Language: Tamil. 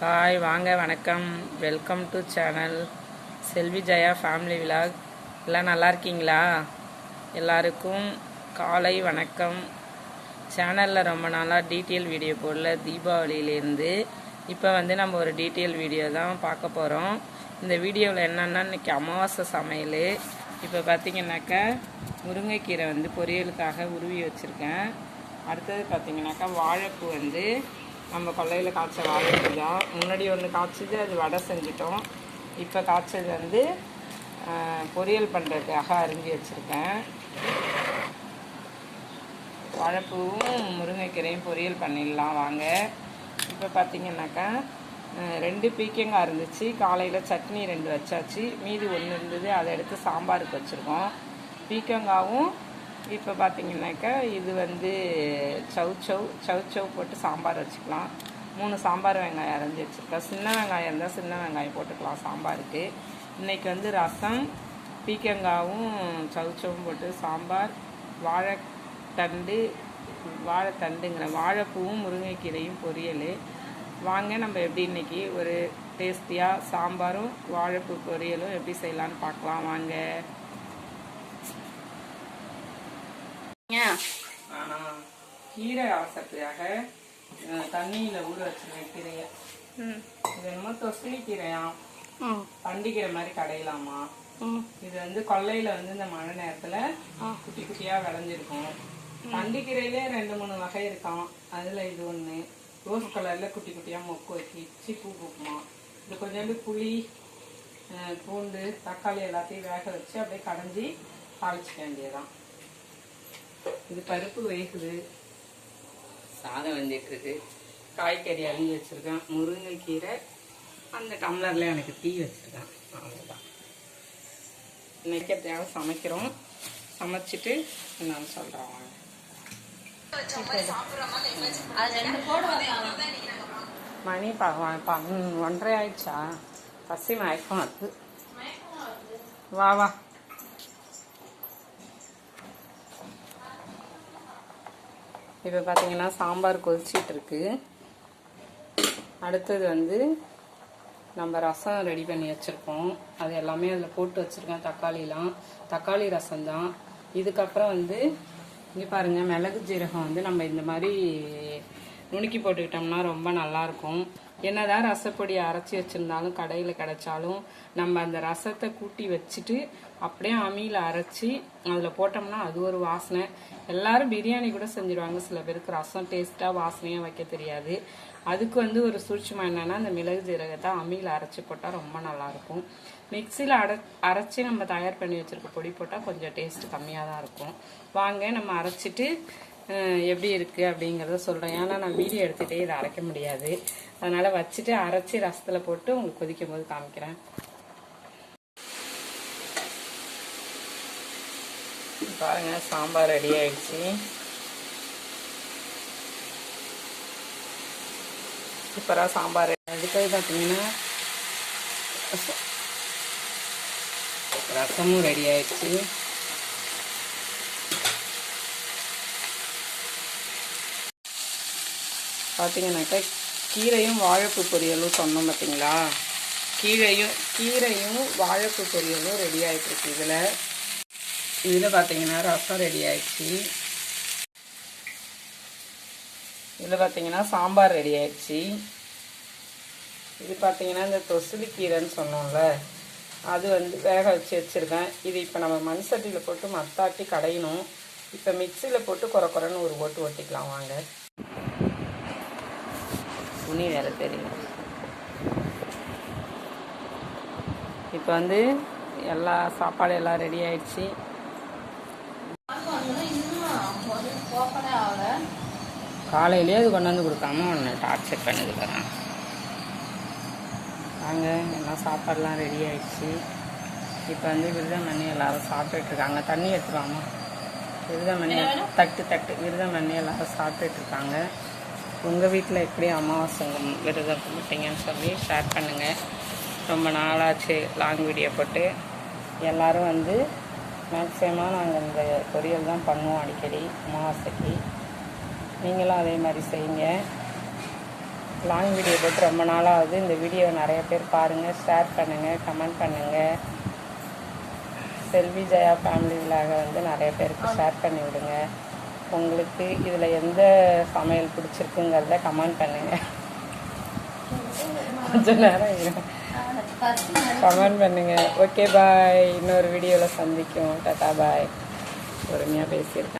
ஹாய் வாங்க வணக்கம். Welcome to channel Selvi Jaya family vlog. எல்லாம் நல்லா இருக்கீங்களா? எல்லாருக்கும் காலை வணக்கம். சேனலில் ரொம்ப நாளாக டீட்டெயில் வீடியோ போடல, தீபாவளியிலேருந்து. இப்போ நம்ம ஒரு டீட்டெயில் வீடியோ தான் பார்க்க போகிறோம். இந்த வீடியோவில் என்னென்னா இன்றைக்கி அமாவாசை சமையல். இப்போ பார்த்திங்கனாக்கா முருங்கைக்கீரை பொரியலுக்காக உருவி வச்சுருக்கேன். அடுத்தது பார்த்திங்கனாக்கா வாழைப்பூ நம்ம கொல்லையில் காய்ச்ச வாழைப்பூ தான். முன்னாடி ஒன்று காய்ச்சது, அது வடை செஞ்சிட்டோம். இப்போ காய்ச்சது பொரியல் பண்ணுறதுக்காக அரிஞ்சு வச்சுருக்கேன். வாழைப்பூவும் முருங்கைக்கீரையும் பொரியல் பண்ணிடலாம் வாங்க. இப்போ பார்த்திங்கனாக்கா 2 பீக்கங்காய் இருந்துச்சு. காலையில் சட்னி 2 வச்சாச்சு. மீதி 1 இருந்தது, அதை எடுத்து சாம்பாருக்கு வச்சுருக்கோம். பீக்கங்காவும் இப்போ பார்த்திங்கனாக்கா இது சவுச்சவ் போட்டு சாம்பார் வச்சுக்கலாம். 3 சாம்பார் வெங்காயம் அரைஞ்சி வச்சுருக்கேன். சின்ன வெங்காயம் இருந்தால் சின்ன வெங்காயம் போட்டுக்கலாம் சாம்பாருக்கு. இன்றைக்கி ரசம், பீக்கங்காவும் சவுச்சவும் போட்டு சாம்பார், வாழைப்பூவும் முருங்கைக்கீரையும் பொரியல். வாங்க நம்ம எப்படி இன்றைக்கி ஒரு டேஸ்டியாக சாம்பாரும் வாழைப்பூ பொரியலும் எப்படி செய்யலான்னு பார்க்கலாம் வாங்க. கீரை அவசரத்துக்காக தண்ணியில் ஊற வச்சுருக்கேன் கீரையை. இது என்னமோ தொசிலி கீரையா, பண்டிக்கிற மாதிரி கடையலாமா. இது கொல்லையில் இந்த மழை நேரத்தில் குட்டி குட்டியாக விளைஞ்சிருக்கும். பண்டிக்கீரையிலே 2-3 வகை இருக்கான். அதில் இது ஒன்று ரோஸ் கலரில் குட்டி குட்டியாக மொக்கு வச்சு பூ பூக்குமா. இது கொஞ்சோண்டு புளி, பூண்டு, தக்காளி எல்லாத்தையும் வேக வச்சு அப்படியே கடைஞ்சி தாளிச்சிக்க வேண்டியதான். இது பருப்பு வேகுது, சாதம் வெந்துட்டுருக்கு, காய்கறி அரிஞ்சு வச்சுருக்கேன், முருங்கைக்கீரை அந்த டம்ளரில் எனக்கு டீ வச்சுருக்கேன். அவ்வளோதான். இன்னைக்கு தேவை சமைக்கிறோம். சமைச்சிட்டு நான் சொல்கிறேன் வாங்க. மணி 1:30 ஆயிடுச்சா? பசி மயக்கம் அது. வா வா. இப்போ பார்த்தீங்கன்னா சாம்பார் கொதிச்சிட்ருக்கு. அடுத்தது நம்ம ரசம் ரெடி பண்ணி வச்சுருக்கோம். அது எல்லாமே அதில் போட்டு வச்சுருக்கேன். தக்காளி ரசம் தான். இதுக்கப்புறம் இங்கே பாருங்கள், மிளகு ஜீரகம் நம்ம இந்த மாதிரி நுணுக்கி போட்டுக்கிட்டோம்னா ரொம்ப நல்லாயிருக்கும். என்னதான் ரசப்பொடியை அரைச்சி வச்சுருந்தாலும் கடையில் கிடைச்சாலும் நம்ம அந்த ரசத்தை கூட்டி வச்சுட்டு அப்படியே அம்மியில் அரைச்சி அதில் போட்டோம்னா அது ஒரு வாசனை. எல்லாரும் பிரியாணி கூட செஞ்சுருவாங்க. சில பேருக்கு ரசம் டேஸ்ட்டாக வாசனையாக வைக்க தெரியாது. அதுக்கு ஒரு சூட்சமாக என்னென்னா, அந்த மிளகு ஜீரகத்தை அம்மியில் அரைச்சி போட்டால் ரொம்ப நல்லாயிருக்கும். மிக்சியில் அரைச்சி நம்ம தயார் பண்ணி வச்சுருக்க பொடி போட்டால் கொஞ்சம் டேஸ்ட்டு கம்மியாக தான் இருக்கும். வாங்க நம்ம அரைச்சிட்டு எப்படி இருக்குது அப்படிங்கிறத சொல்கிறேன். ஏன்னா நான் வீடியோ எடுத்துகிட்டே இதை அரைக்க முடியாது. அதனால் வச்சுட்டு அரைச்சி ரசத்தில் போட்டு உங்களுக்கு கொதிக்கும் போது காமிக்கிறேன். பாருங்கள், சாம்பார் ரெடி ஆயிடுச்சு. சூப்பராக சாம்பார். அதுக்காக பார்த்தீங்கன்னா ரசமும் ரெடி ஆயிடுச்சு. பார்த்தீங்கன்னாக்கா கீரையும் வாழைப்பூ பொரியலும் சொன்னோம் பார்த்தீங்களா. கீரையும் வாழைப்பூ பொரியலும் ரெடி ஆகிட்டுருக்கு. இதில் பார்த்தீங்கன்னா ரசம் ரெடி ஆயிடுச்சு. இதில் பார்த்தீங்கன்னா சாம்பார் ரெடி ஆயிடுச்சு. இது பார்த்தீங்கன்னா இந்த தொசிலி கீரைன்னு சொன்னோம்ல, அது வேக வச்சு வச்சுருக்கேன். இது இப்போ நம்ம மண் சட்டியில் போட்டு மத்தாட்டி கடையணும். இப்போ மிக்சியில் போட்டு குறைன்னு ஒரு ஓட்டு ஓட்டிக்கலாம் வாங்க. துணி வேறு தெரியும். இப்போ எல்லா சாப்பாடு எல்லாம் ரெடி ஆயிடுச்சு. காலையிலேயே அது கொண்டாந்து கொடுக்காம ஒன்று டார்ச்சர் பண்ணிருக்கிறேன். வாங்க, எல்லாம் சாப்பாடெலாம் ரெடி ஆயிடுச்சு. இப்போ விருதமணி எல்லோரும் சாப்பிட்டுட்ருக்காங்க. தண்ணி எடுத்துருவாங்க. விருதமணி தட்டு விருதமணி எல்லோரும் சாப்பிட்டுட்ருக்காங்க. உங்கள் வீட்டில் எப்படி அமாவாசை விரதம் கும்பிட்டீங்கன்னு சொல்லி ஷேர் பண்ணுங்கள். ரொம்ப நாளாச்சு லாங் வீடியோ போட்டு. எல்லோரும் மேக்ஸிமமாக நாங்கள் இந்த பொரியல் தான் பண்ணுவோம் அடிக்கடி அமாவாசைக்கு. நீங்களும் அதே மாதிரி செய்யுங்க. லாங் வீடியோ போட்டு ரொம்ப நாளாகுது. இந்த வீடியோ நிறைய பேர் பாருங்கள், ஷேர் பண்ணுங்கள், கமெண்ட் பண்ணுங்கள். செல்வி ஜெயா ஃபேமிலி விலாக வந்து நிறைய பேருக்கு ஷேர் பண்ணி விடுங்க. உங்களுக்கு இதில் எந்த சமையல் பிடிச்சிருக்குங்கிறத கமெண்ட் பண்ணுங்கள். கொஞ்சம் நேரம் கமெண்ட் பண்ணுங்கள். Okay bye. இன்னொரு வீடியோவில் சந்திக்கும். டாட்டா பாய். பொறுமையாக பேசியிருக்கேன்.